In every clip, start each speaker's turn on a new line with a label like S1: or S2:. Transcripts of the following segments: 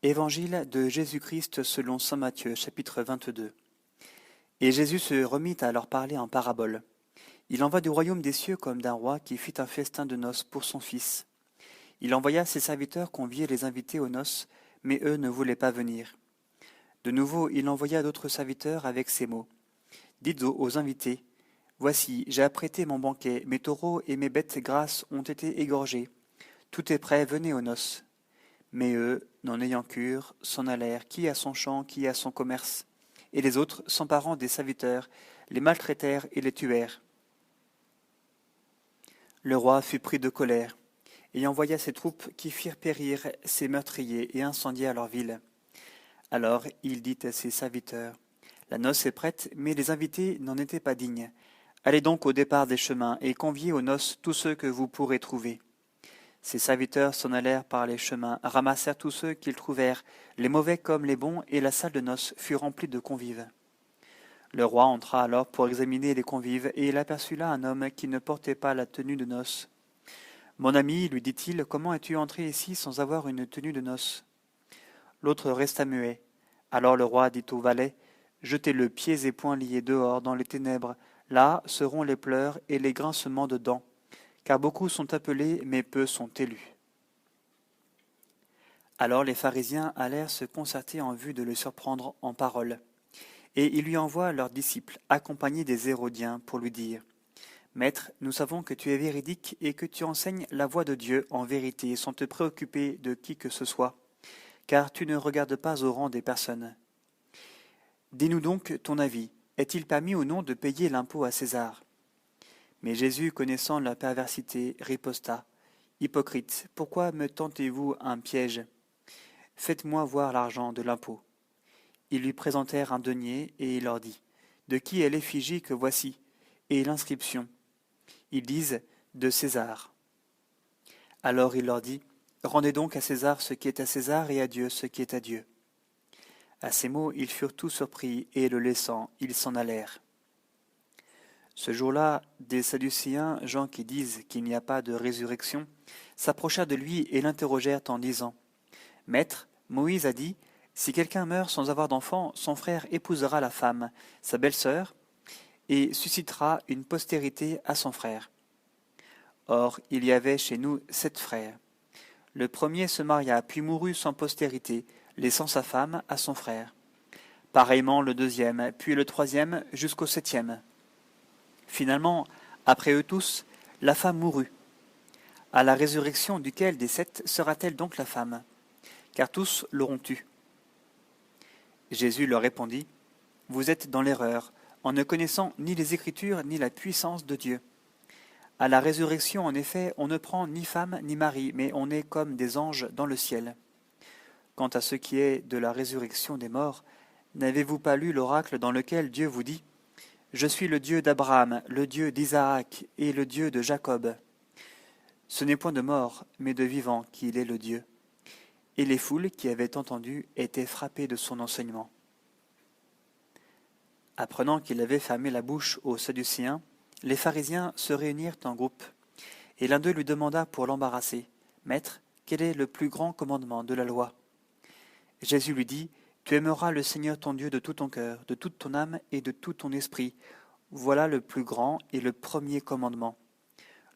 S1: Évangile de Jésus-Christ selon saint Matthieu, chapitre 22. Et Jésus se remit à leur parler en parabole. Il en va du royaume des cieux comme d'un roi qui fit un festin de noces pour son fils. Il envoya ses serviteurs convier les invités aux noces, mais eux ne voulaient pas venir. De nouveau, il envoya d'autres serviteurs avec ces mots. Dites aux invités, voici, j'ai apprêté mon banquet, mes taureaux et mes bêtes grasses ont été égorgés. Tout est prêt, venez aux noces. Mais eux, n'en ayant cure, s'en allèrent, qui à son champ, qui à son commerce. Et les autres, s'emparant des serviteurs, les maltraitèrent et les tuèrent. Le roi fut pris de colère, et envoya ses troupes qui firent périr ses meurtriers et incendièrent leur ville. Alors il dit à ses serviteurs, la noce est prête, mais les invités n'en étaient pas dignes. Allez donc au départ des chemins et conviez aux noces tous ceux que vous pourrez trouver. Ses serviteurs s'en allèrent par les chemins, ramassèrent tous ceux qu'ils trouvèrent, les mauvais comme les bons, et la salle de noces fut remplie de convives. Le roi entra alors pour examiner les convives, et il aperçut là un homme qui ne portait pas la tenue de noces. « Mon ami, lui dit-il, comment es-tu entré ici sans avoir une tenue de noces ?» L'autre resta muet. Alors le roi dit aux valets, « Jetez-le pieds et poings liés dehors dans les ténèbres, là seront les pleurs et les grincements de dents. » Car beaucoup sont appelés, mais peu sont élus. Alors les pharisiens allèrent se concerter en vue de le surprendre en parole. Et ils lui envoient leurs disciples, accompagnés des Hérodiens, pour lui dire « Maître, nous savons que tu es véridique et que tu enseignes la voie de Dieu en vérité sans te préoccuper de qui que ce soit, car tu ne regardes pas au rang des personnes. Dis-nous donc ton avis, est-il permis ou non de payer l'impôt à César ?» Mais Jésus, connaissant leur perversité, riposta. « Hypocrite, pourquoi me tentez-vous un piège? Faites-moi voir l'argent de l'impôt. » Ils lui présentèrent un denier, et il leur dit, « De qui est l'effigie que voici, et l'inscription ?» Ils disent, « De César. » Alors il leur dit, « Rendez donc à César ce qui est à César, et à Dieu ce qui est à Dieu. » À ces mots, ils furent tous surpris, et le laissant, ils s'en allèrent. Ce jour-là, des Sadducéens, gens qui disent qu'il n'y a pas de résurrection, s'approchèrent de lui et l'interrogèrent en disant « Maître, Moïse a dit, si quelqu'un meurt sans avoir d'enfant, son frère épousera la femme, sa belle-sœur, et suscitera une postérité à son frère. Or, il y avait chez nous 7 frères. Le premier se maria, puis mourut sans postérité, laissant sa femme à son frère. Pareillement le deuxième, puis le troisième, jusqu'au 7e. Finalement, après eux tous, la femme mourut. À la résurrection duquel des 7 sera-t-elle donc la femme? Car tous l'auront tue. » Jésus leur répondit, « Vous êtes dans l'erreur, en ne connaissant ni les Écritures ni la puissance de Dieu. À la résurrection, en effet, on ne prend ni femme ni mari, mais on est comme des anges dans le ciel. Quant à ce qui est de la résurrection des morts, n'avez-vous pas lu l'oracle dans lequel Dieu vous dit, « Je suis le Dieu d'Abraham, le Dieu d'Isaac et le Dieu de Jacob. » Ce n'est point de mort, mais de vivant qu'il est le Dieu. Et les foules qui avaient entendu étaient frappées de son enseignement. Apprenant qu'il avait fermé la bouche aux Sadducéens, les pharisiens se réunirent en groupe. Et l'un d'eux lui demanda pour l'embarrasser, « Maître, quel est le plus grand commandement de la loi ?» Jésus lui dit, « Tu aimeras le Seigneur ton Dieu de tout ton cœur, de toute ton âme et de tout ton esprit. Voilà le plus grand et le premier commandement.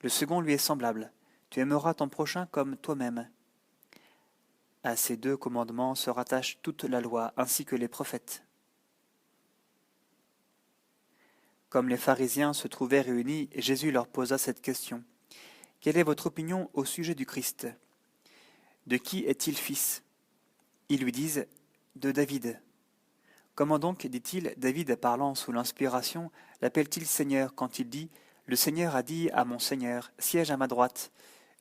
S1: Le second lui est semblable. Tu aimeras ton prochain comme toi-même. » À ces 2 commandements se rattache toute la loi, ainsi que les prophètes. Comme les pharisiens se trouvaient réunis, Jésus leur posa cette question. « Quelle est votre opinion au sujet du Christ? De qui est-il fils ?» Ils lui disent « De David. » Comment donc, dit-il, David, parlant sous l'inspiration, l'appelle-t-il Seigneur quand il dit « Le Seigneur a dit à mon Seigneur, siège à ma droite,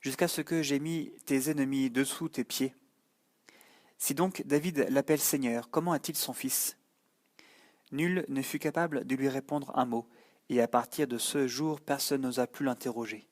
S1: jusqu'à ce que j'ai mis tes ennemis dessous tes pieds. » Si donc David l'appelle Seigneur, comment est-il son fils? Nul ne fut capable de lui répondre un mot, et à partir de ce jour personne n'osa plus l'interroger.